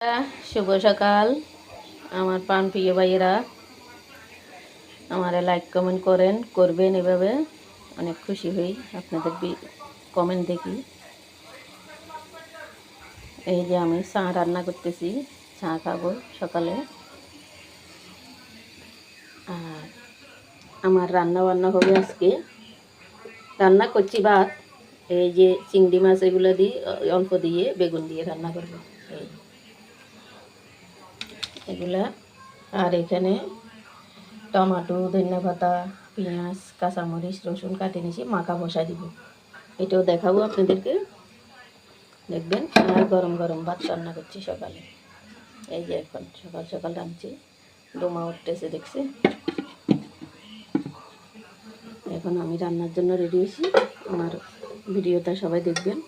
শুভ সকাল আমার প্রাণপ্রিয় ভাইয়েরা, আমারে লাইক কমেন্ট করবেন, এভাবে অনেক খুশি হই আপনাদের কমেন্ট দেখি। এই যে আমি চা রান্না করতেছি, চা খাবো সকালে। আর আমার রান্না বান্না হবে আজকে, রান্না করছি ভাত, এই যে চিংড়ি মাছ এগুলো দিয়ে অল্প দিয়ে বেগুন দিয়ে রান্না করবো এগুলা। আর এখানে টমেটো, ধনিয়া পাতা, পেঁয়াজ, কাঁচামরিচ, রসুন কাটে নিয়েছি, মাখা বসাই দিব। এটাও দেখাবো আপনাদেরকে, দেখবেন। আর গরম গরম ভাত রান্না করছি সকালে। এই যে এখন সকাল সকাল রাঁধছি, ডোমা উঠতেছে দেখছি। এখন আমি রান্নার জন্য রেডি হয়েছি। আমার ভিডিওটা সবাই দেখবেন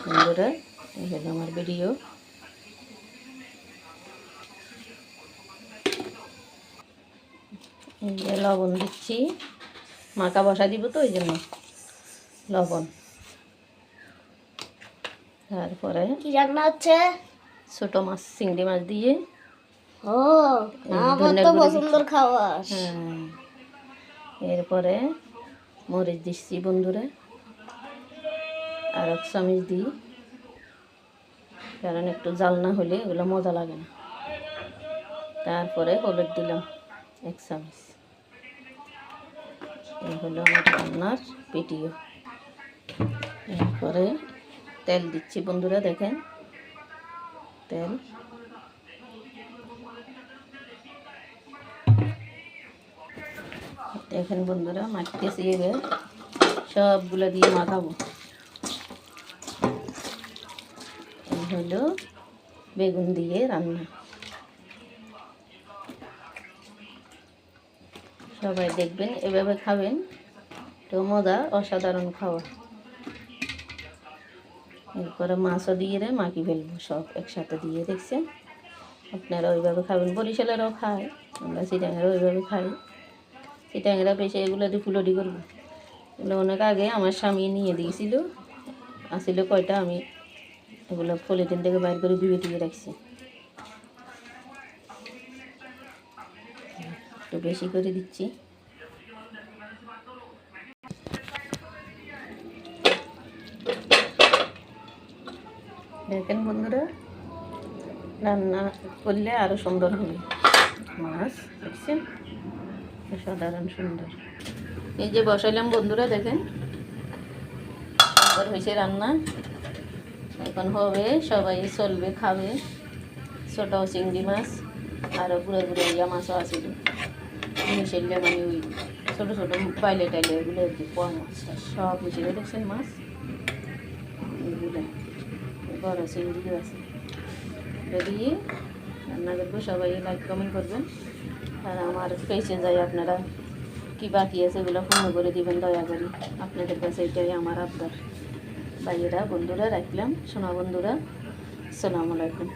বন্ধুরা। এই হলো আমার ভিডিও। এই যে লবণ দিচ্ছি, মাখা বসা দিব তো ওই জন্য লবণ। তারপরে কি রান্না হচ্ছে? ছোট মাছ, চিংড়ি মাছ দিয়ে। ও আমার তো পছন্দের খাবার। হ্যাঁ, এরপরে মরিচ দিচ্ছি বন্ধুরা, আর এক চামচ দিই, কারণ একটু জাল না হলে এগুলো মজা লাগে না। তারপরে হলুদ দিলাম 1 চামচ। এই হলো আমার রান্নার ভিডিও। এরপরে তেল দিচ্ছি বন্ধুরা, দেখেন তেল। দেখেন বন্ধুরা, মাখতেছি, এবার সবগুলো দিয়ে মাখাবো। এই হলো বেগুন দিয়ে রান্না। সবাই দেখবেন, এভাবে খাবেন, তো মজা, অসাধারণ খাওয়া। এরপরে মাছও দিয়ে মাখি ফেলবো, সব একসাথে দিয়ে, দেখছেন। আপনারা ওইভাবে খাবেন, বরিশালেরও খায়, আমরা চিটাঙেরও ওইভাবে খাই। চিটাঙেরা বেশি এগুলো দিয়ে ফুলটি করবো। এগুলো অনেক আগে আমার স্বামী নিয়ে দিয়েছিল, আসছিল কয়টা, আমি এগুলো পলিথিন থেকে বাইর করে ধুয়ে ধুয়ে রাখছি। একটু বেশি করে দিচ্ছি। দেখেন বন্ধুরা, রান্না করলে আরও সুন্দর হবে। মাছ দেখছেন, সাধারণ সুন্দর। এই যে বসাইলাম বন্ধুরা, দেখেন সুন্দর হয়েছে রান্না। এখন হবে, সবাই চলবে, খাবে। ছোটো চিংড়ি মাছ, আরও গুঁড়ো গুঁড়ো ইয়া মাছও আছিল, মিশাইলে মানে ওই ছোটো ছোটো পাইলে টাইলে এগুলো আর কি, পোয়া মাছটা সব মিশিয়ে দেখছেন মাছ এগুলো, বড় চিংড়িও আছে। এটা দিয়ে রান্না করবো, সবাই লাইক কমেন্ট করবেন। আর আমার পেজে যাই আপনারা কী বাকি আছে এগুলো পূর্ণ করে দিবেন দয়া করি, আপনাদের কাছে এটাই আমার আবদার। ভাইয়েরা, বন্ধুরা, রাখলাম, সোনা বন্ধুরা, আসসালামু আলাইকুম।